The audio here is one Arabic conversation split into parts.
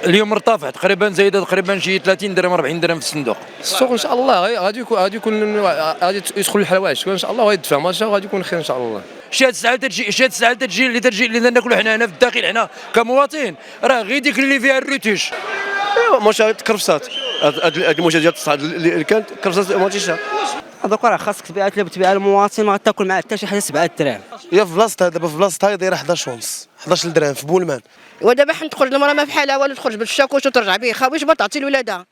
اليوم مرتفع تقريبا، زايده تقريبا شي 30 درهم 40 درهم في الصندوق. السوق ان شاء الله غادي يدخل الحوايج ان شاء الله، وغادي يدفع ماشا وغادي يكون خير ان شاء الله. شي هاد الساعه تجي، شي هاد الساعه تجي اللي ناكلوا حنا في الداخل هنا كمواطن، راه غير ديك اللي فيها الروتيش. ايوا ماشا كرفسات، هاد المنتجات ديال التصاعد اللي كانت كرفسات ماشي. هذوك راه خاصك تبيع، تبيع المواطن، ما تاكل معاه حتى شي حاجه 7 دراهم. هي في بلاصتها دابا، في بلاصتها دايره 11 ونص 11 درهم في بولمان. ودابا حنا تخرج المراه ما بحالها والو، تخرج بالشاكوش وترجع به خاويش باش تعطي لولادها.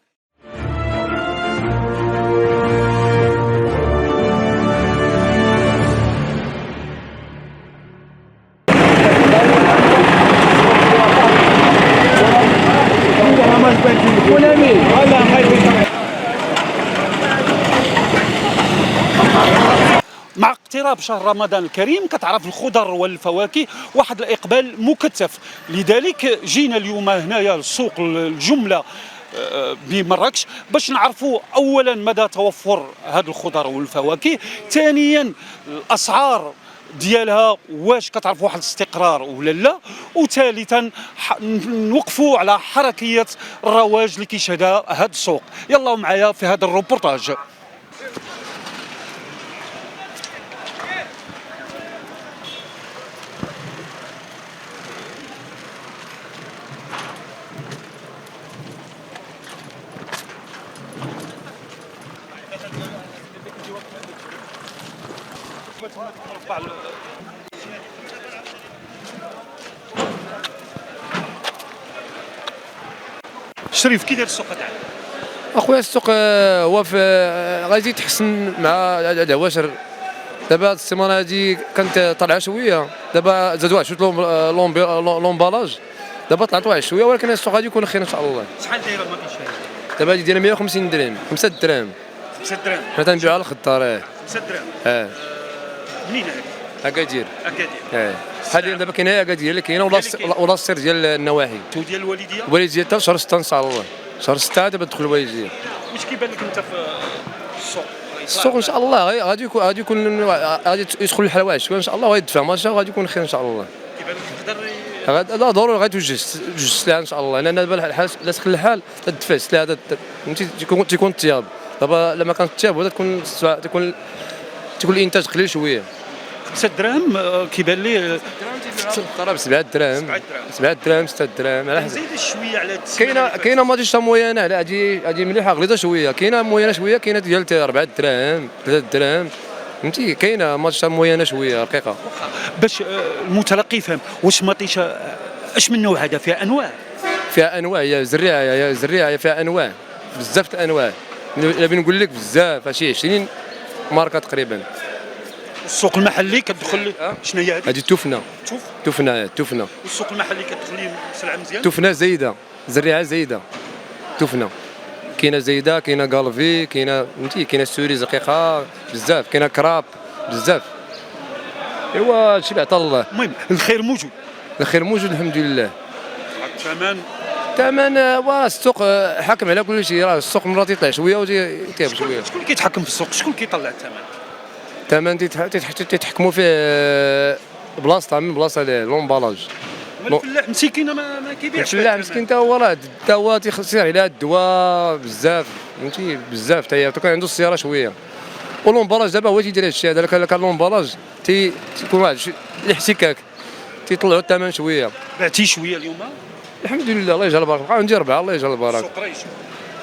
مع اقتراب شهر رمضان الكريم كتعرف الخضر والفواكه واحد الاقبال مكثف، لذلك جينا اليوم هنايا لسوق الجمله بمراكش باش نعرفوا اولا مدى توفر هذا الخضر والفواكه، ثانيا الاسعار ديالها واش كتعرف واحد الاستقرار ولا لا، وثالثا نوقفوا على حركيه الرواج اللي كيشهدها هذا السوق. يلا معايا في هذا الروبورتاج. شريف كي داير السوق تاعك؟ اخويا السوق هو غادي يتحسن مع العواشر. دابا هاد السيمانه هادي كانت طالعه شويه، دابا زادوا واحد شويه لومبالاج، دابا طلعت واحد شويه، ولكن السوق غادي يكون خير ان شاء الله. شحال دايره المطيشه هذه؟ دابا هادي دايره 150 درهم، 5 دراهم. 5 دراهم حنا تنبيعوها على الخضار. 5 دراهم. منين هذه؟ اكادير. اكادير. حاليا دابا كاينه اكادير اللي كاينه، ولا السير ديال النواحي. تو ديال الوالديه؟ الوالديه حتى شهر 6 ان شاء الله، شهر 6 دابا تدخل الوالديه. واش كيبان لك انت في السوق؟ السوق ان شاء الله غادي يدخل الحوايج ان شاء الله، وغادي يدفع ماشا وغادي يكون خير ان شاء الله. كيبان لك يقدر لا ضروري غادي جوج السلعه ان شاء الله، لان دابا الحال لا تخلي الحال تدفع السلعه، فهمتي، تيكون الثياب. دابا لما كانت الثياب ولا تكون الانتاج قليل شويه. 5 دراهم كيبان لي قراب 7 دراهم، 7 دراهم 6 دراهم على حسب. زيد شويه على هاد كاينه ماتيشا موينه، لا هادي مليحه غليظه شويه، كاينه موينه شويه، كاينه ديال 4 دراهم 3 دراهم، فهمتي، كاينه ماتيشا موينه شويه رقيقه. باش المتلقي يفهم واش مطيشه اش من نوع هذا؟ فيها انواع هي زريعه فيها انواع بزاف الانواع، الا بنقول لك بزاف شي 20 ماركه تقريبا. السوق المحلي كتدخل شنو هي هذه التفنه. تفنه. والسوق المحلي كتدخل سلعه مزيان؟ تفنه زايده، زريعه زايده، تفنه كاينه زايده، كاينه قالفي، كاينه فهمتي، كاينه سوري زقيقه بزاف، كاينه كراب بزاف. ايوا هادشي اللي عطا الله. المهم الخير موجود. الخير موجود الحمد لله. الثمن السوق حاكم على كل شيء، راه السوق مرات يطلع شويه ويطيب شويه. شكون اللي كيتحكم في السوق؟ شكون كيطلع الثمن؟ الثمن تيتحكموا فيه بلاصه من بلاصه لومبالاج. الفلاح مسكين ما كيبيعش. الفلاح مسكين تا هو راه الدواء تيخسر عليها الدواء بزاف، فهمتي، بزاف حتى هي كان عنده السياره شويه. ولومبالاج دابا هو تيدير هادشي هذا، كان لومبالاج تيكون واحد الاحتكاك، تيطلعوا الثمن شويه. بعتي شويه اليوم؟ الحمد لله الله يجعل البركه، عندي 4 الله يجعل البركه. السوق ريش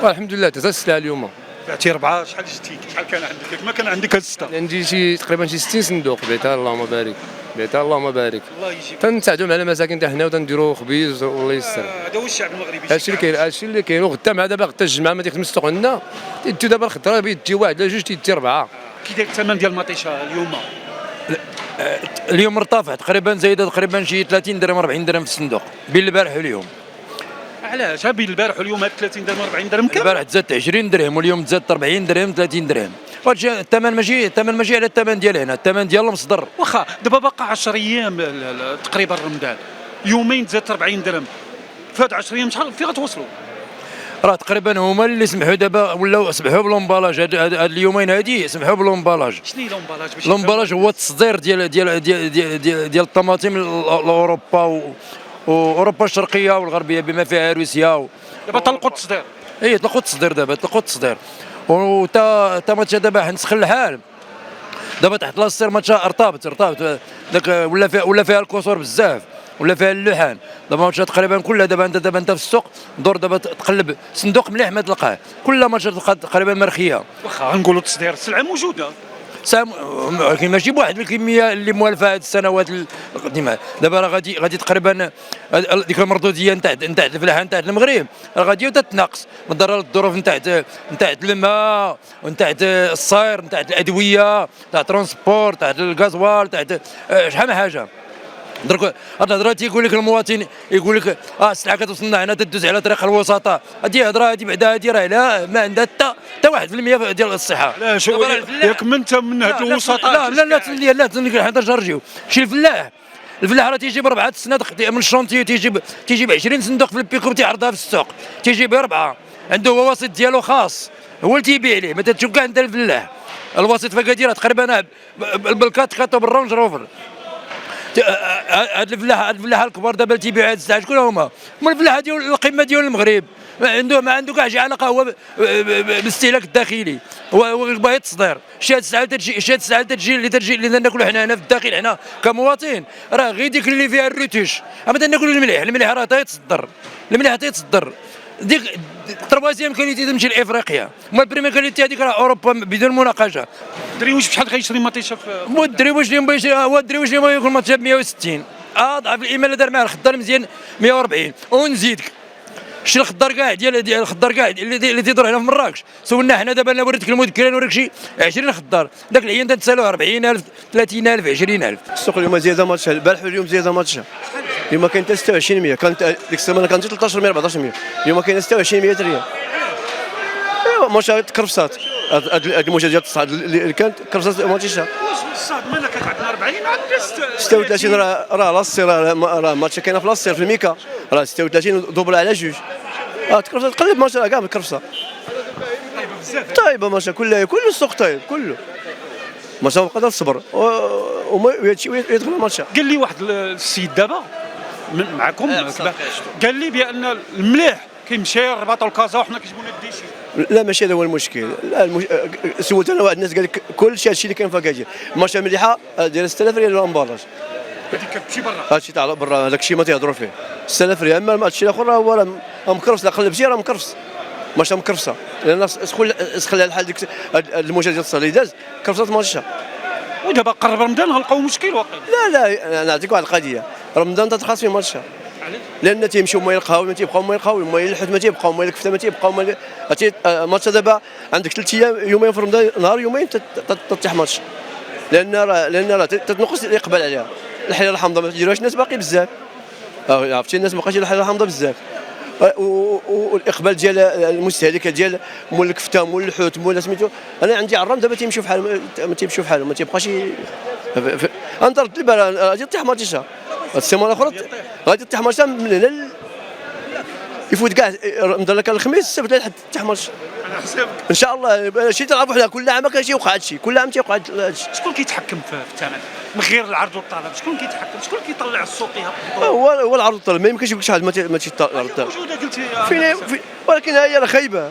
والحمد لله تزاد السلعه اليوم. بعتي 4. شحال جبتي؟ شحال كان عندك؟ ما كان عندك هاد 6؟ عندي شي تقريبا 60 صندوق بعتها، اللهم بارك، بعتها اللهم بارك. الله يجيب. تنساعدوا مع المساكين تاع حنا وتنديروا خبيز والله يسر. هذا هو الشعب المغربي. هادشي اللي كاين وغدا مع دابا غدا الجمعه ما تيخدمش السوق عندنا، تيديو دابا الخضره بيدي واحد لا جوج تيدي 4. كي داير الثمن ديال المطيشه اليوم؟ اليوم مرتفع تقريبا، زايده تقريبا شي 30 درهم 40 درهم في الصندوق بين البارح واليوم. علاش بين البارح واليوم 30 درهم 40 درهم كم؟ البارح تزادت 20 درهم واليوم تزادت 40 درهم 30 درهم. وهادشي الثمن ماشي على الثمن ديال هنا، الثمن ديال المصدر. واخا دابا باقا 10 ايام تقريبا رمضان، يومين تزادت 40 درهم، في هاد 10 ايام شحال فين غتوصلوا؟ راه تقريبا هما اللي سمحوا دابا ولاو سمحوا بالامبالاج، هاد اليومين هادي سمحوا بالامبالاج. شنو هي الامبالاج؟ الامبالاج هو التصدير ديال الطماطم لاوروبا واوروبا الشرقيه والغربيه بما فيها روسيا دابا طلقوا التصدير. اي طلقوا التصدير دابا طلقوا التصدير وتا ماتش دابا حنسخن الحال دابا تحت لاصير ماتش ارتبط داك ولا فيها الكسور بزاف ولا فيها اللحان دابا ماتشات تقريبا كلها دابا انت في السوق دور دابا تقلب صندوق مليح ما تلقاه كل ماتشات تلقى تقريبا مرخيه واخا غنقولوا التصدير السلعه موجوده ولكن ماشي بواحد الكميه اللي موالفه هذه السنوات القديمه دابا راه غادي تقريبا ديك المردوديه نتاع الفلاحه نتاع المغرب راه غادي تتناقص نظرا للظروف نتاع الماء ونتاع الصير نتاع الادويه نتاع الترونسبور نتاع الغازوال نتاع شحال من حاجه درك الهضره تيقول لك المواطن يقول لك السلعه كتوصلنا هنا تدوز على طريق الوسطاء هذه هضره هذه بعدا هذه راه لا ما عندها حتى 1% ديال الصحه لا شو ياك من انت من هاد الوسطاء لا حنا نرجعوا شي الفلاح راه تيجيب 4 صنادق من الشونتي تيجيب 20 صندوق في البيكوب تيعرضها في السوق تيجيب 4 عنده هو وسيط ديالو خاص هو اللي تيبيع ليه ما تشوف كاع عند الفلاح الوسيط في اكادير تقريبا بالكات كاتو بالرونج روفر هاد الفلاحه الكبار دابا اللي تيبيعوا هاد السلعه شكون هما الفلاحه ديال القمه ديال المغرب ما عنده كاع شي علاقه هو بالاستهلاك الداخلي هو باغي التصدير شي هاد السلعه تجي اللي ناكلوا حنا هنا في الداخل حنا كمواطن راه غير ديك اللي فيها الروتوش اما ناكلوا المليح راه تيتصدر ديك التروازيام كاليتي تمشي لافريقيا اما البريمير كاليتي هذيك راه اوروبا بدون مناقشه دريوش بشحال غيشري مطيشه في الدريوش اللي ما يكون ماتش ب 160 اضعف الايمان اللي دار معاه الخضار مزيان 140 ونزيدك شي الخضار كاع ديال الخضار كاع اللي تيدور هنا في مراكش سولنا حنا دابا انا وريتك المذكره نوريك شي 20 خضار داك العين تنسالوه 40,000 30,000 20,000 السوق اليوم زياده ماتش البارح واليوم زياده ماتش اليوم كاين حتى 2600 كانت ديك السيمانه كانت 1300 1400 اليوم كاين 2600 ريال ايوا ماتش تكرفصات هاد الموجه ديال الصعد اللي كانت كرفصات ماتشها الصاد مالك عندنا 40 عندنا 36 راه لاصير راه ماتش كاينه في لاصير في الميكا راه 36 دوبل على جوج تكرفصات تقلب ماتش كاع بالكرفصه طايبه ماتش كل السوق طايب كله ماتش ما قادر تصبر وما يدخل الماتش قال لي واحد السيد دابا معكم قال لي بان المليح كيمشي الرباط والكازا وحنا كيجيبوا لنا الديشي لا ماشي هذا هو المشكل سولت انا واحد الناس قال لك كل شيء هادشي اللي كاين في اكادير الماتش مليحه داير 6000 ريال الامبالاج هذيك كتمشي برا هادشي تاع برا هذاك الشيء ما تيهضروا فيه 6000 ريال اما هادشي الاخر راه هو مكرفس لا قلبتي راه مكرفس ماشي مكرفسه لان سخلها الحال ديك الموجه ديال الصالي داز كرفصات ماتشا ودابا قرب رمضان غنلقاو مشكل واقيلا لا نعطيك واحد القضيه رمضان تتخاص فيه ماتشا لان تيمشيو ما يلقاو ما تيبقاو ما يلقاو ما يلحد ما تيبقاو ما الكفته ما تيبقاو ماتش دابا عندك 3 ايام يومين في رمضان نهار يومين تطيح ماتش لان راه تتنقص الاقبال عليها الحيله الحامضه ما تديروهاش الناس باقي بزاف عرفتي الناس ما بقاش الحيله الحامضه بزاف والاقبال ديال المستهلك ديال مول الكفته مول الحوت مول سميتو انا عندي عرام دابا تيمشيو في حالهم ما تيمشيو في حالهم ما تيبقاش انظر البال غادي تطيح ماتشا السيمانه الاخرى غادي تطيح ماتشا من هنا يفوت كاع رمضان كان الخميس السبت لحد تطيح ماتش على حسابك ان شاء الله شي تعرفوا حنا كل عام كان يوقع هادشي كل عام تيوقع هادشي شكون كيتحكم في الثمن من غير العرض والطلب شكون كيتحكم شكون كيطلع السوق هو العرض والطلب ما يمكنش يقول شي حد ما تيطلع موجوده قلتي ولكن هي راه خايبه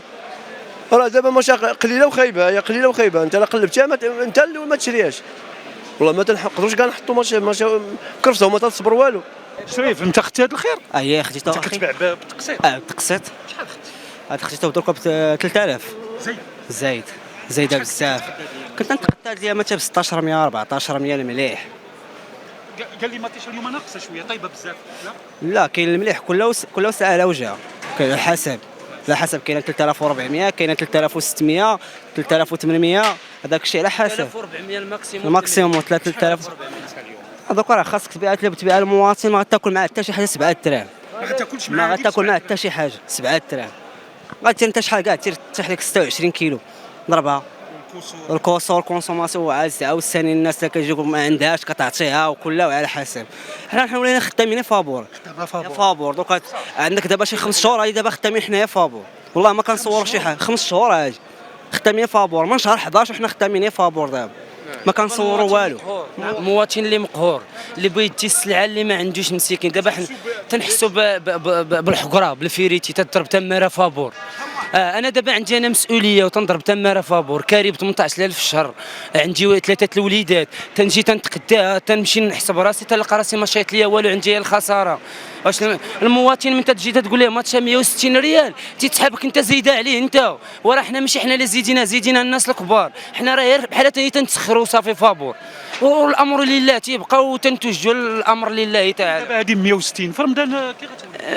راه دابا ماشي قليله وخايبه هي قليله وخايبه انت راه قلبتها انت اللي ما تشريهاش والله ما تنقدروش كاع نحطوا ماشي كرفصه وما تصبر والو شريف انت اختي هذا الخير اييه خديتها انت كتبيع بالتقسيط بالتقسيط شحال خديت هاد خديتها بدرك ب 3000 زيد زايده بزاف كنت نتقطع ديال مثلا ب 1600 1400 المليح قال لي ماتيش اليوم ناقصه شويه طيبه بزاف لا كاين المليح كله ساعه على وجهها كاين على حسب على حسب كاينه 3400 كاينه 3600 3800 هذاك الشيء على حسب 3400 الماكسيموم 3000 هذوك راه خاصك تبيع المواطن ما غتاكل معاه حتى شي حاجه 7 دراهم ما غتاكلش ما غتاكل معاه حتى شي حاجه 7 دراهم غادير انت شحال كاع تيح لك 26 كيلو ضربها الكوسور كونسوماسيون عاوتاني الناس اللي كيجيو ما عندهاش كتعطيها وكلها وعلى حسب حنا ولينا خدامين فابور دوك عندك دابا شي 5 شهور هادي دابا خدامين حنايا فابور والله ما كنصور شي حاجه 5 شهور هادي خدامين فابور من شهر 11 وحنا خدامين فابور دابا ما كنصوروا والو. مواطن اللي مقهور، اللي بغى يدي السلعه اللي ما عندوش مسكين. دابا حنا تنحسوا بالحقره بالفيريتي تضرب تماره فابور. انا دابا عندي انا مسؤوليه وتنضرب تماره فابور كاري ب 18000 في الشهر، عندي 3 الوليدات، تنجي تنتقداها تنمشي نحسب راسي تلقى راسي ما شايط ليا والو، عندي الخساره. واش المواطن من تجي تقول له ماتشا 160 ريال تيتسحبك انت زايده عليه انت، وراه حنا ماشي حنا اللي زيدينا الناس الكبار، حنا راه غير بحال تنتسخروا صافي فابور، والامر لله تيبقاو تنتوجوا الامر لله تعالى. دابا هذه 160 في رمضان كي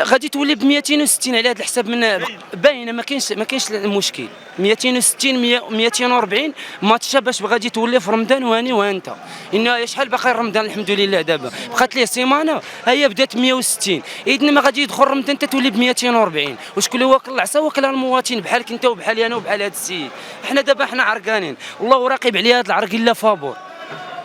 غادي تولي ب 260 على هذا الحساب من باينه، ما كاينش المشكل. 260 240 ماتشا باش غادي تولي في رمضان وهاني وانت انه شحال باقي رمضان الحمد لله، دابا بقات ليه سيمانه هي بدات 160، اذا ما غادي يدخل رمضان تولي ب 240. وشكون اللي واكل العصا واكلها المواطن بحالك انت وبحالي انا وبحال هذا السيد. حنا دابا حنا عرقانين والله راقب عليا هذا العرق الا فابور.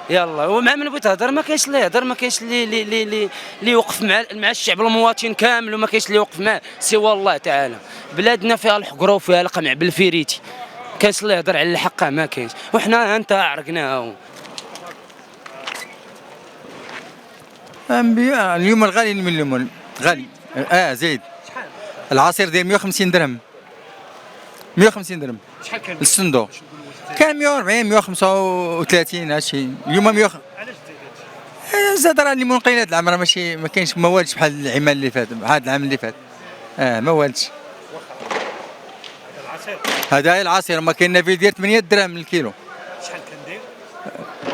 يلا ومع من بغيت تهضر ما كاينش اللي يهضر، ما كاينش اللي يوقف مع الشعب المواطن كامل، وما كاينش اللي يوقف معاه سوى الله تعالى. بلادنا فيها الحقره وفيها القمع بالفيريتي، كاينش اللي يهضر على الحق ما كاينش، وحنا انت عرقناها. اليوم الغالي من الليمون غالي زايد. العصير داير 150 درهم، 150 درهم. شحال كان الصندوق كان 140 135 هادشي، اليوم 100. علاش زاد راه الليمون قليل هاد العام، راه ماشي ما كاينش ما والدش بحال العام اللي فات، بحال العام اللي فات ما والدش. العصير هذا العصير ما كاين نافيل ديال 8 درهم الكيلو. شحال كان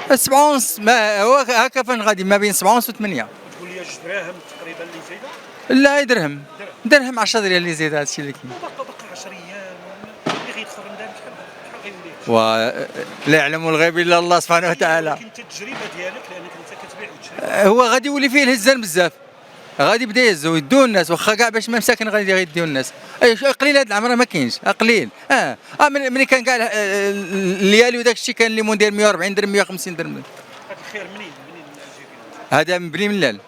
داير؟ 7 ونص، ما هو هكا فين غادي ما بين 7 ونص و 8. تقول لي 2 دراهم تقريبا اللي زايده؟ لا درهم 10 ريال اللي زايد، هادشي اللي كاين. باقي 10 ايام اللي غيدخل رمضان شحال غيولي؟ لا يعلم الغيب الا الله سبحانه وتعالى. كنت التجربه ديالك لانك انت كتبيع وتشري، هو غادي يولي فيه الهزان بزاف، غادي بدا يهزو يدو الناس، واخا كاع باش ما مساكن غادي يديو الناس. قليل هذا العام راه ما كاينش قليل. ملي كان كاع الليالي وداك الشيء كان الليمون داير 140 درهم 150 درهم. هذا الخير منين هذا من بني ملال،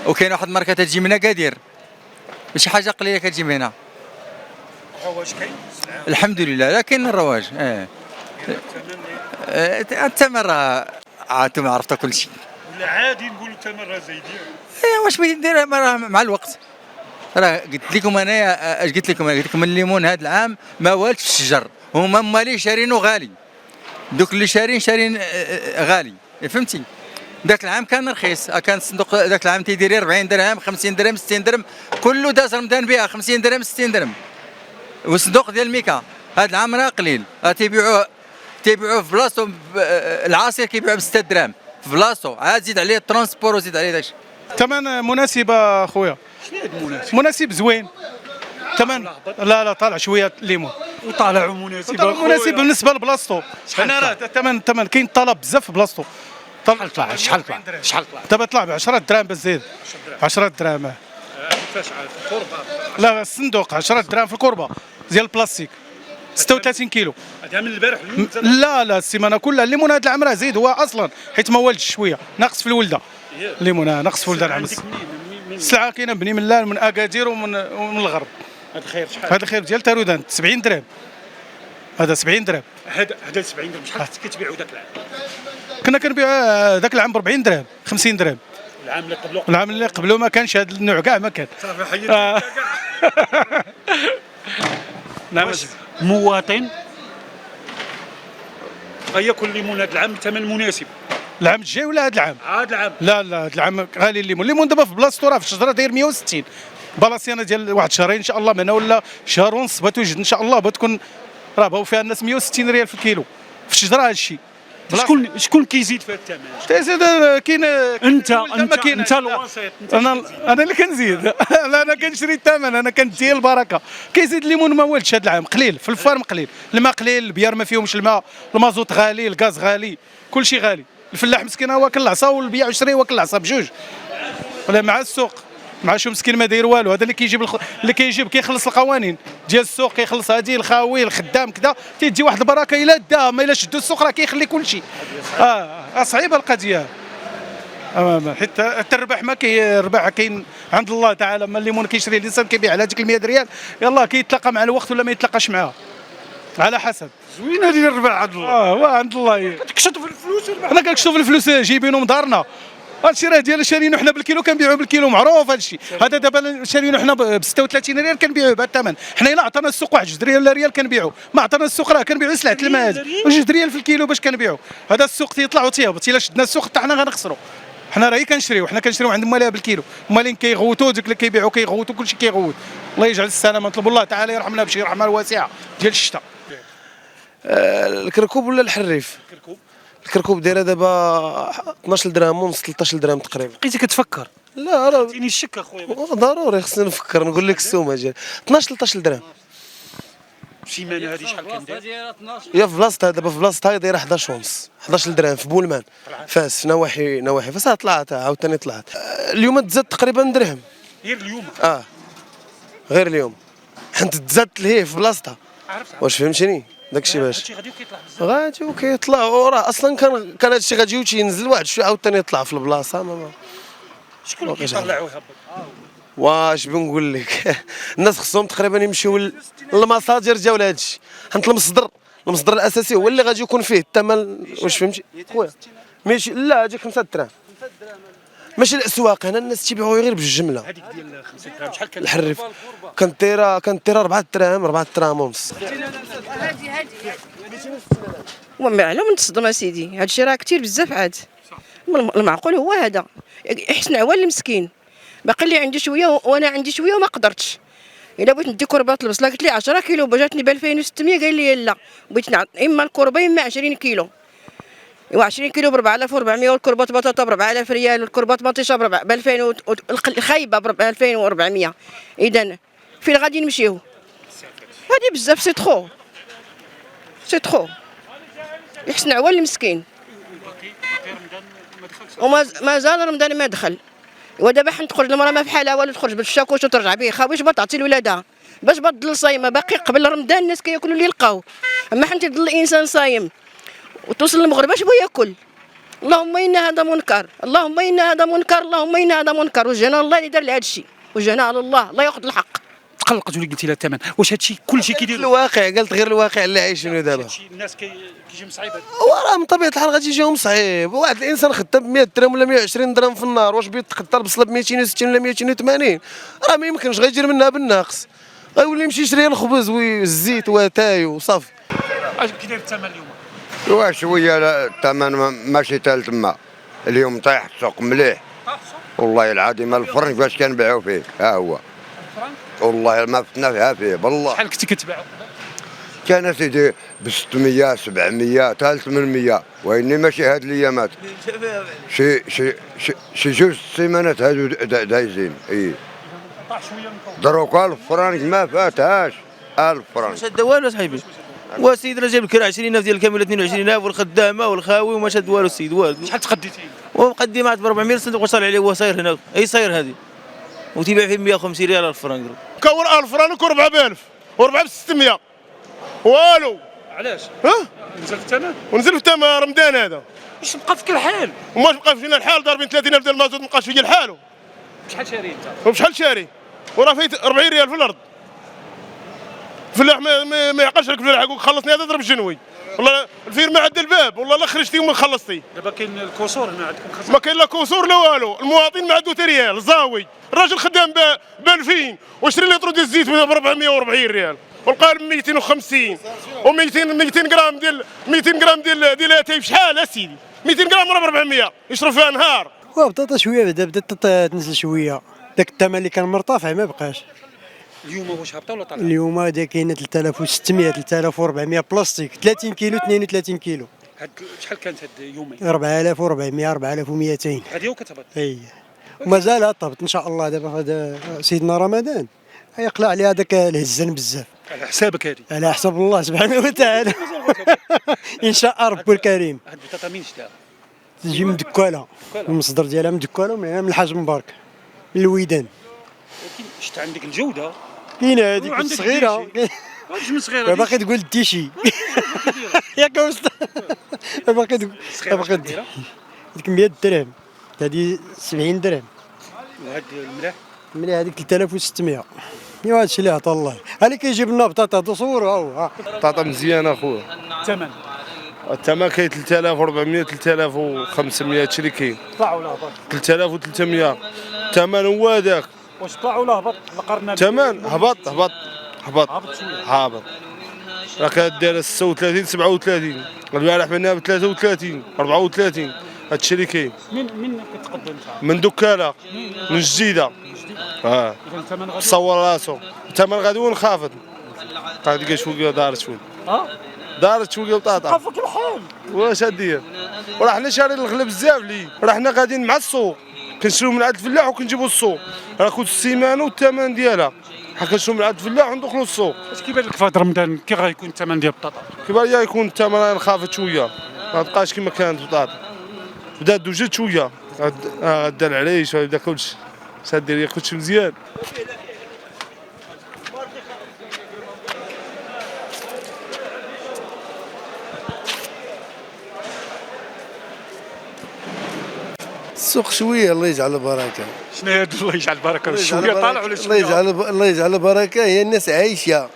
وكاين واحد الماركه تجي من اكادير، ماشي حاجه قليله كتجي من هنا. الرواج كاين؟ الحمد لله، لا كاين الرواج. الثمن راه عاد ما عرفت كل شيء. ولا عادي نقولوا الثمن راه زايدين؟ واش بغيتي ندير مع الوقت. راه قلت لكم انايا اش قلت لكم الليمون هذا العام ما والش في الشجر، هما مالي شارينو غالي، دوك اللي شارين غالي، فهمتي. ذاك العام كان رخيص، كان الصندوق ذاك العام تيدير 40 درهم 50 درهم 60 درهم، كله داز رمضان بها 50 درهم 60 درهم. والصندوق ديال ميكا هذا العام راه قليل، تيبيعوه في بلاصتو. العصير كيبيعوه ب 6 دراهم في بلاصتو، عاد زيد عليه الترونسبور وزيد عليه داكشي. الثمن مناسب اخويا، شنو هذا المناسب؟ مناسب زوين. الثمن لا طالع شويه الليمون، وطالع مناسب مناسب بالنسبه لبلاصتو. انا راه الثمن كاين طلب بزاف في بلاصتو. شحال طلع؟ دابا طلع ب 10 دراهم بس زيد 10 دراهم. كيفاش في الكوربه؟ لا الصندوق 10 دراهم في الكوربه ديال البلاستيك 36 كيلو. هذا من البارح لا السيمانه كلها. الليمون هذا العام راه زيد هو اصلا، حيت ما والدش شويه ناقص في الولده. الليمون ناقص في الولده العام. السلعه كاينه بني ملال من اكادير ومن الغرب. هذا خير شحال؟ هذا خير ديال تارودان 70 درهم. هذا 70 درهم. هذا 70 درهم. شحال كتبيعوا ذاك العام؟ كنا كنبيع ذاك العام ب 40 درهم 50 درهم. العام اللي قبله ما كانش هذا النوع كاع ما كان. صافي حيدت نعم. مواطن غياكل الليمون هذا العام ثمن مناسب. العام الجاي ولا هذا العام؟ هذا العام. لا هذا العام غالي الليمون دابا في بلاصتو راه في الشجره داير 160. بلاصيانه ديال واحد شهرين ان شاء الله من هنا ولا شهر ونص بتوجد ان شاء الله بتكون راه باو فيها الناس 160 ريال في الكيلو في الشجره. هذا الشيء شكون كيزيد في الثمن؟ تزيد كاين انت الوسيط. انا اللي كنزيد. انا كنشري الثمن، انا كندي البركه. كيزيد الليمون ما والدش هذا العام قليل في الفارم قليل، الماء قليل، البيار ما فيهمش الماء، المازوت غالي، الغاز غالي، كل شيء غالي. الفلاح مسكين هو واكل العصا والبيع وشري واكل العصا بجوج. ولا مع السوق مع شو مسكين ما داير والو. هذا اللي كيجيب اللي كيخلص القوانين ديال السوق، كيخلص هذه الخاوي الخدام كذا، تيجي واحد البركه الا داها، ما الا شدوا السوق راه كيخلي كل شيء. صعيبه القضيه. حتى الربح ما الربح كاين عند الله تعالى. ما الليمون كيشري الانسان كيبيع على هذيك 100 ريال، يلاه كيتلاقى مع الوقت ولا ما يتلاقاش معاه. على حسب. زوينه ديال الربع عند الله. هو عند الله. كتكشطوا في الفلوس حنا كنكشطوا في الفلوس جايبينهم دارنا. هادشي راه ديال شارينو حنا بالكيلو كنبيعوه بالكيلو معروف هادشي. هذا دابا شارينو حنا ب 36 ريال كنبيعوه بهذا الثمن. حنا الا عطانا السوق واحد 2 ريال ولا ريال كنبيعوه، ما عطانا السوق راه كنبيعوا سلعه الماء هذه. واش 2 ريال في الكيلو باش كنبيعوا؟ هذا السوق تيطلع وتيهبط، الا شدنا السوق حتى حنا غنخسروا. حنا راه كنشريو، حنا كنشريو عند مالها بالكيلو، مالين كيغوتوا دوك اللي كيبيعوا كيغوتوا كلشي كيغوت. الله يجعل السلامه، نطلبوا الله تعالى يرحمنا بشي رحمه واسعه ديال الشتاء. الكركوب ولا الحريف؟ الكركوب دايره دابا 12 درهم ونص 13 درهم تقريبا. بقيتي كتفكر؟ لا راه عطيني الشك اخويا. ضروري خصني نفكر نقول لك السومه ديال 12 13 درهم. السيمانه هذه شحال كندير؟ هي في بلاصتها دابا، في بلاصتها دايره 11 ونص 11 درهم في بولمان فاس، في نواحي فاس طلعت عاوتاني طلعت. اليوم تزاد تقريبا درهم غير اليوم. غير اليوم، حيت تزادت لهيه في بلاصتها. واش فهمتيني؟ داكشي باش هادشي غادي وكيطلع بزاف. غادي وكيطلع، وراه اصلا كان هادشي غادي وتينزل واحد شويه عاوتاني يطلع في البلاصه. شكون اللي كيطلع ويهبط؟ واش بنقول لك الناس خصهم تقريبا يمشيو للمصادر ديال هذا الشيء، حيت المصدر الاساسي هو اللي غادي يكون فيه الثمن. واش فهمتي خويا؟ ماشي لا هذيك 5 دراهم ماشي الاسواق، هنا الناس تيبيعوا غير بالجمله. هذيك ديال 5 دراهم شحال كان؟ الحريف كانت دايره 4 دراهم ونص. ومعلوم نتصدم اسيدي، هذا الشيء راه كثير بزاف عاد. المعقول هو هذا، يحسن عوال المسكين. باقي اللي عندي شويه وانا عندي شويه وما قدرتش. الا بغيت ندي كربات البصله قلت لي 10 كيلو جاتني ب 2600، قال لي لا بغيت اما الكربه اما 20 كيلو. ايوا 20 كيلو ب 4400، والكربات بطاطا ب 4000 ريال، والكربات مطيشه ب 2000، الخايبه ب 2400. اذا فين غادي نمشيو؟ هذه بزاف سي ترو يحسن عوال المسكين. وما زال رمضان ما دخل، ودابا حنا تخرج المراه ما بحالها والو، تخرج بالشاكوش وترجع به خاويش باش تعطي لولادها، باش تضل صايمه. باقي قبل رمضان الناس كياكلوا اللي يلقاو، اما حنا تضل الانسان صايم وتوصل المغرب اش بغا ياكل. اللهم ان هذا منكر، اللهم ان هذا منكر، اللهم ان هذا منكر. وجهنا الله اللي دار لهذا الشيء، وجهنا على الله، الله ياخذ الحق. تقلقت ولي قلتي لها الثمن، واش هادشي كلشي كيدير الواقع؟ قلت غير الواقع اللي عايشينه دابا. الناس كيجي مصعيب. وراه من طبيعه الحال غادي يجيهم صعيب. واحد الانسان خدام ب 100 درهم ولا 120 درهم في النهار، واش بيتقدر البصله ب 260 ولا 280؟ راه ما يمكنش، غيجير منها بالناقص، غيولي يمشي يشري الخبز والزيت واتاي وصافي. اش كي داير الثمن اليوم؟ شويه الثمن ماشي تال تما. اليوم طايح السوق مليح والله العظيم. الفرن فاش كنبيعوا فيه ها هو والله ما فتنا فيها فيه بالله. شحال كنتي كتباعوا؟ كان سيدي ب 600 700 حتى 800، واني ماشي هاد الايامات شي جوج سيمانات هادو دايزين. دروكا الفرانك ما فاتهاش الفرانك. ما شاد والو صاحبي. والسيد راه جايب الكرا 20000 ديال الكامل 22000 والخدامه والخاوي وما شاد والو السيد والو. شحال تقديتي؟ ومقدم ب 400 صندوق وصل عليه هو صاير هنا، اي صاير هذه وتيبيع فيه 150 ريال الفرنك. كون 1000 فرنك وربعه ب1000 وربعه ب 600 والو. علاش؟ نزل الثمن؟ ونزل في الثمن رمضان هذا. واش بقى فيك الحال؟ وماش بقى فينا الحال، ضاربين 30000 ديال المازوت، ما بقاش فيا الحال. شحال شاري انت؟ وبشحال شاري؟ وراه فايت 40 ريال في الارض. الفلاح ما يعقلش لك الفلاح، يقول خلصني هذا ضرب الجنوي، والله الفيرما عند الباب، والله لا خرجتي وما خلصتي. دابا كاين الكسور هنا عندكم خسارة؟ ما كاين لا كسور لا والو، المواطن ما عنده حتى ريال زاوي. الراجل خدام ب 2000 وشري لتر ديال الزيت ب 440 ريال، والقالب 250 و200 غرام ديال 200 غرام ديال اتاي بشحال اسيدي؟ 200 غرام راه ب 400 يشرب فيها نهار. وبطاطا شويه بدات تنزل شويه، داك الثمن اللي كان مرتفع ما بقاش. اليوم واش هبطه ولا طالعه؟ اليوم هذا كاينه 3600 3400 بلاستيك 30 كيلو 32 كيلو. شحال كانت هاد يومين؟ 4400 4200. هذه هو كتهبط؟ اي ومازال تهبط ان شاء الله. دابا هذا سيدنا رمضان يقلع عليها هذاك الهزان بزاف. على حسابك هذه؟ على حساب الله سبحانه وتعالى. ان شاء ربي الكريم. هاد البطاطا منين شتاها؟ تجي من دكاله، المصدر ديالها من دكاله من الحاج مبارك من الويدان. ولكن شفت عندك الجوده كاينه هذيك الصغيره. واش من صغيره؟ باقي تقول التيشي ياك وسط. باقي ديك 100 درهم، هذه 70 درهم. وهاد الملاح؟ الملاح هذيك 3600. هذا الشيء اللي عطا الله. هاني كيجيب لنا بطاطا تصوروا هو. بطاطا مزيانه اخويا. الثمن كاين 3400 3500 هادشي اللي كاين. طلع ولا هبط؟ 3300 الثمن هو هذاك. واش طلع ولا هبط مقارنه؟ الثمن هبط شويه. هابط. راك داير 36 37 البارح بناها ب 33 34 هادشي اللي كاين. من كتقدم انت؟ من دكاله من الجديده. اذا الثمن غادي صور راسو الثمن غادي ونخافض. هادي شويه دارت شويه. دارت شويه بطاطا. فك الحال. واش هادير؟ وراه حنا شارين الغلا بزاف لي، راه حنا غاديين مع السوق، كنشريو من عند الفلاح وكنجيبو للسوق، راه كل السيمانه والثمن ديالها، حنا كنشريو من عند الفلاح وندخلو للسوق. اش كيبان لك في هذا رمضان كي غيكون الثمن ديال البطاطا؟ كيبان لي يكون الثمن انخفض شويه، ما تبقاش كما كانت البطاطا. بدات توجد شويه، غدا العريش غيبدا كلشي، اش غدير كلشي مزيان. السوق شويه الله يجعل البركه. شنو هذا الله يجعل البركه؟ شويه طالع ولا شويه؟ الله يجعل البركه. هي الناس عايشه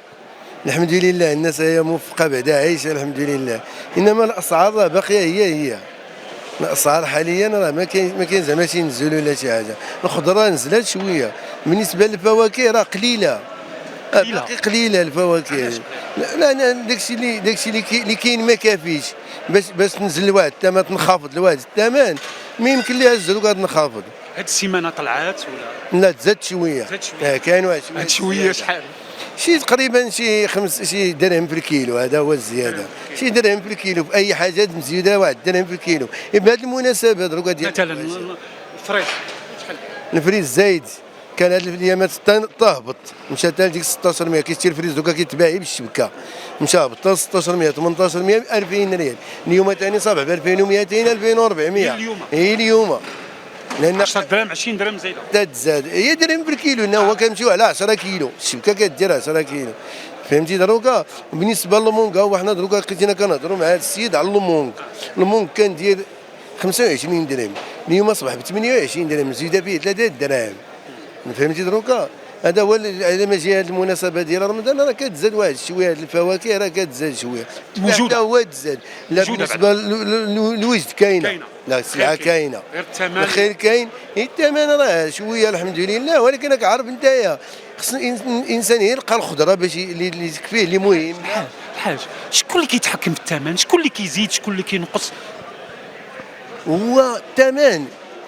الحمد لله، الناس هي موفقه بعدا عايشه الحمد لله، انما الاسعار راه باقيه هي الاسعار حاليا راه ما كاين زعما شي نزول ولا شي حاجه. الخضره نزلت شويه، بالنسبه للفواكه راه قليله قليله الفواكه. لا داكشي اللي كاين ما كافيش باش تنزل لواحد الثمن، تنخفض لواحد الثمن ما يمكن ليها الزروق نخافض. هاد السيمانه طلعات ولا؟ لا تزاد شويه. كاين واحد شويه. هاد شويه شحال؟ شي تقريبا شي درهم في الكيلو، هذا هو الزياده. شي درهم في الكيلو في اي حاجه مزيوده واحد درهم في الكيلو. بهذه المناسبه دروك ديال مثلا الفريز شحال؟ الفريز زايد، كان هاد الايامات تهبط، مشى حتى لديك 1600. كيشتي الفريز دوكا كيتباع بالشبكه، مشى هبط 1600 1800 2000 ريال. اليوم ثاني صابح ب 2200 2400. اليوم لان 10 درهم 20 درهم زايده تزاد، هي درهم بالكيلو. هنا هو كنمشيو على 10 كيلو، الشبكه كدير 10 كيلو، فهمتي دروكا. بالنسبه للمونكا هو حنا دروكا لقيتينا كنهضروا مع هذا السيد على المونك كان ديال 25 درهم، اليوم اصبح ب 28 درهم، زيد فيه 3 دراهم، فهمتي دروكا. هذا هو على ما جا هذه المناسبه ديال رمضان راه كتزاد واحد شويه، هذه الفواكه راه كتزاد شويه، موجوده هو تزاد. لا بالنسبه للوجد كاينه، لا السلعه كاينه، غير الثمن الخير كاين. الثمن راه شويه الحمد لله، ولكن راك عارف نتايا خص الانسان يلقى الخضره باش اللي تكفيه اللي مهم. الحاج شكون اللي كيتحكم في الثمن؟ شكون اللي كيزيد شكون اللي كينقص؟ هو الثمن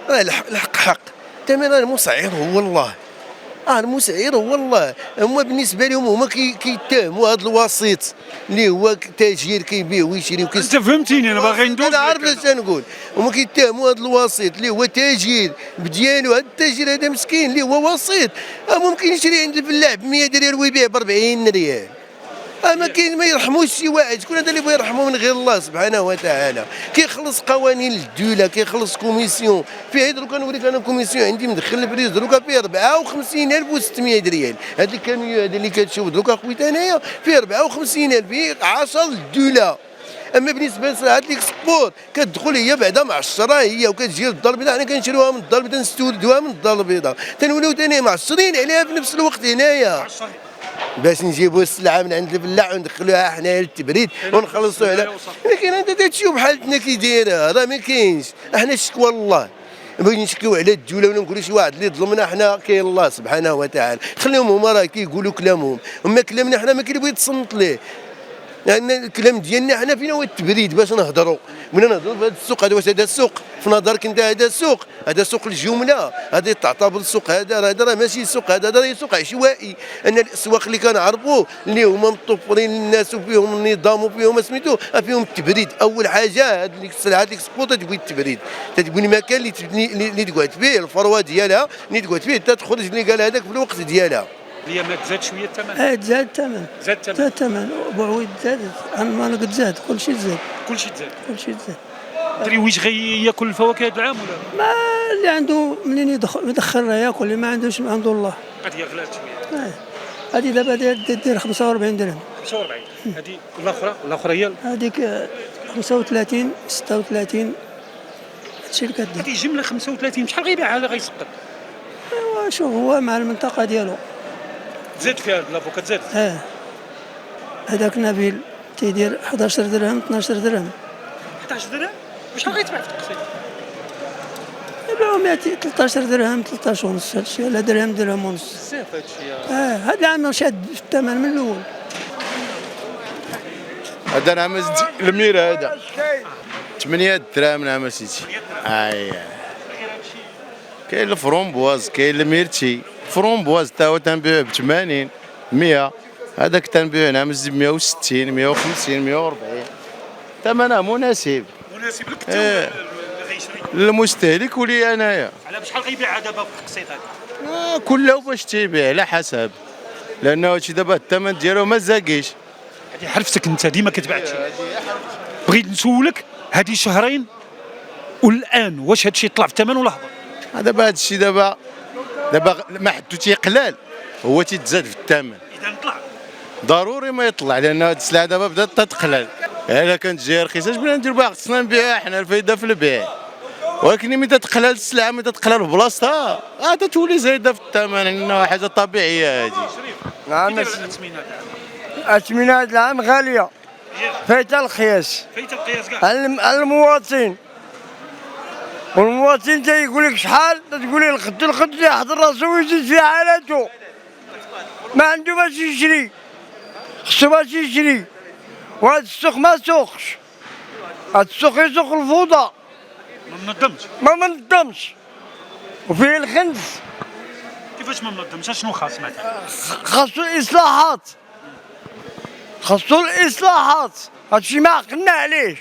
راه الحق حق، الثمن راه المسعر هو الله، المسعر هو الله. هما بالنسبه لهم هما كيتهموا هذا الوسيط اللي هو تاجير كيبيع ويشري انت فهمتيني، انا باغي ندوز. انا عارف اش نقول. هما كيتهموا هذا الوسيط اللي هو تاجير بديالو، هذا التاجير هذا مسكين اللي هو وسيط، ممكن يشري عند الفلاح ب 100 ريال ويبيع ب 40 ريال. ما كاين ما يرحموش شي واحد، شكون هذا اللي بغى يرحموا من غير الله سبحانه وتعالى؟ كيخلص قوانين الدوله، كيخلص كوميسيون فيه. دروكا نوريك انا كوميسيون عندي مدخل الفريز دروكا فيه 54600 ريال. هذا الكاميو هذا اللي كتشوف دروكا خويا انايا فيه 54000، فيه 10 للدوله. اما بالنسبه لسلعه الاكسبور كتدخل هي بعدا مع الشرا هي وكتجي للدار البيضاء، حنا كنشريوها من الدار البيضاء نستوردوها من الدار البيضاء، تنوليو ثاني معشرين عليها في نفس الوقت هنايا باش نجيبوا السلعه من عند الفلاح وندخلوها حنايا للتبريد ونخلصوا على. لكن انت تشوف حالتنا كي دايره راه ما كاينش. احنا الشكوى لله، بغينا نشكيو على الدوله ولا نقولوا شي واحد اللي ظلمنا، حنا كاين الله سبحانه وتعالى، خليهم هما راه كيقولوا كلامهم، اما كلامنا حنا ما كيبغي يتصنت ليه. لان الكلام ديالنا حنا فينا هو التبريد باش نهضروا، بغينا نهضروا في هذا السوق هذا. واش هذا السوق في نظرك انت هذا السوق؟ هذا سوق الجمله، هذا تعتبر السوق هذا راه ماشي سوق، هذا راه سوق عشوائي. ان الاسواق اللي كنعرفوا اللي هما مطفرين الناس وفيهم النظام وفيهم سميتو فيهم التبريد. اول حاجه هذه السلعه ديك السبوط تبغي التبريد، تبغي المكان اللي تقعد فيه الفروه ديالها، اللي تقعد فيه حتى تخرج اللي قال هذاك في الوقت ديالها. اليومات زاد شويه الثمن؟ زاد الثمن، زاد الثمن، بعويد زادت، اما انا قد زاد، كلشي تزاد. الدريويش غياكل الفواكه هذا العام ولا؟ ما اللي عنده منين يدخل راه ياكل، اللي ما عندوش ما عنده الله. هذه غلات شويه. هذه دابا دير 45 درهم. 45. هذه الاخرى هي هذيك 35 36 هادشي اللي كدير. هذه جمله 35 شحال غيبيعها غيسقط؟ ايوا شوف هو مع المنطقه ديالو، تزاد فيها لافوكا تزاد. هذاك نبيل تيدير 11 درهم 12 درهم. 11 درهم؟ وشحال غيتباع في التقسيط؟ يبيعوا 13 درهم 13 ونص هادشي، ولا درهم ونص. بزاف هادشي. هاد العام شاد في الثمن من الاول. هذا نعم الميرة هذا 8 دراهم نعم سيدي. كاين الفرومبواز كاين الميرتي، فرومبواز تا هو تنبيعه ب 80 100، هذاك تنبيعه نعم ب 160 150 140. ثمنه مناسب. مناسب لك انت للمستهلك ولي انايا. على بشحال غيبيع دابا في التقسيط هذا؟ كله باش تيبيع على حسب، لانه هادشي دابا الثمن ديالو ما زاكيش. هذه حرفتك انت ديما كتباع هادشي. بغيت نسولك هذه شهرين والان واش هادشي طلع في الثمن ولا هبط؟ دابا هادشي دابا ما حدو تيقلال هو تيتزاد في الثمن. اذا طلع ضروري ما يطلع، لان هاد السلعه دابا بدات تتقلل. الا كانت جايه رخيصه اش بغينا نديرو بها؟ خصنا نبيعها حنا، الفايده في البيع. ولكن ملي تتقلل السلعه ملي تتقلل في بلاصتها تتولي زايده في الثمن، انها حاجه طبيعيه هذه. نعم الأثمنة هذا العام غالية فايت القياس. فايت القياس كاع على المواطن، والمواطن تيقول لك شحال تقول لي الخد يحضر راسو ويزيد في حالته، ما عنده باش يشري، خصو باش يشري. وهذا السوق ما سوقش، هذا السوق يسوق الفوضى، ما منظمش وفيه الخنس. كيفاش ما منظمش؟ شنو خاص مثلا؟ خاصو الإصلاحات، خاصو الإصلاحات، هادشي ما عقلنا عليه.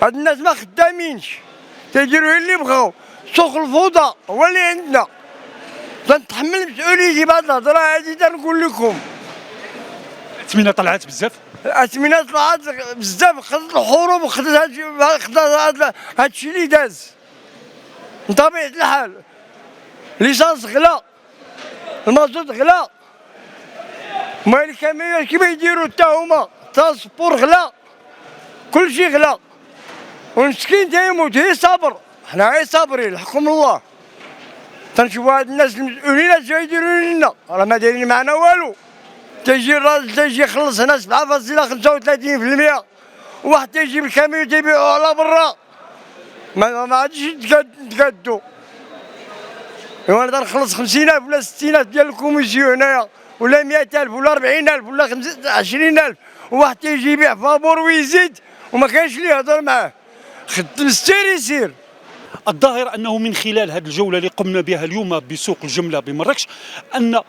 هاد الناس ما خدامينش، تيديروا اللي بغاو. سوق الفوضى هو اللي عندنا، تنتحمل مسؤوليتي بهاد الهضره هادي. تنقول لكم الأثمنة طلعت بزاف. الأثمنة طلعت بزاف، خدت الحروب وخدت هادشي اللي داز. من طبيعة الحال ليسانس غلا، المازوت غلا، مال الكاميون كيما يديروا تا هما، ترونسبور غلا، كلشي غلا، والمسكين تيموت. هي صبر، حنا غير صابرين الحكم الله. تنشوفوا هاد الناس المسؤولين اش يديروا لنا، راه ما دايرين معنا والو. تيجي الراجل تيجي يخلص هنا 7.35%، وواحد تيجيب الكاميون تيبيعوه على برا، ما عادش يتقادوا. ايوا انا تنخلص 50,000 ولا 60,000 ديال الكوميسيون هنايا، ولا 100,000 ولا 40,000 ولا 20,000، وواحد تيجي يبيع فابور ويزيد وما كاينش اللي يهضر معاه، خدم السير يسير. الظاهر انه من خلال هذه الجوله اللي قمنا بها اليوم بسوق الجمله بمراكش، ان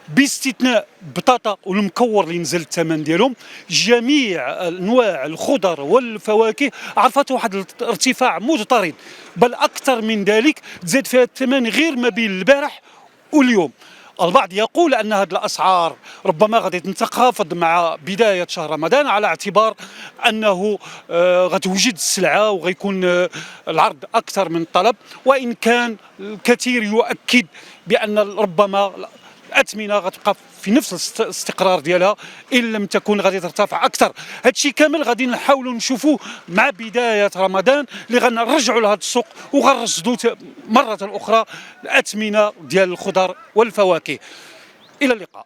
باستثناء البطاطا والمكور اللي نزل الثمن ديالهم، جميع انواع الخضر والفواكه عرفت واحد الارتفاع مضطرد، بل اكثر من ذلك تزاد فيها الثمن غير ما بين البارح واليوم. البعض يقول ان هذه الاسعار ربما غادي تنخفض مع بدايه شهر رمضان، على اعتبار انه غتوجد السلعه وغيكون العرض اكثر من الطلب، وان كان الكثير يؤكد بان ربما الأثمنة غتبقى في نفس الاستقرار ديالها إن لم تكن غادي ترتفع أكثر. هادشي كامل غادي نحاولوا نشوفوه مع بداية رمضان، اللي غنرجعوا لهذا السوق وغنرصدوا مرة أخرى الأثمنة ديال الخضر والفواكه. إلى اللقاء.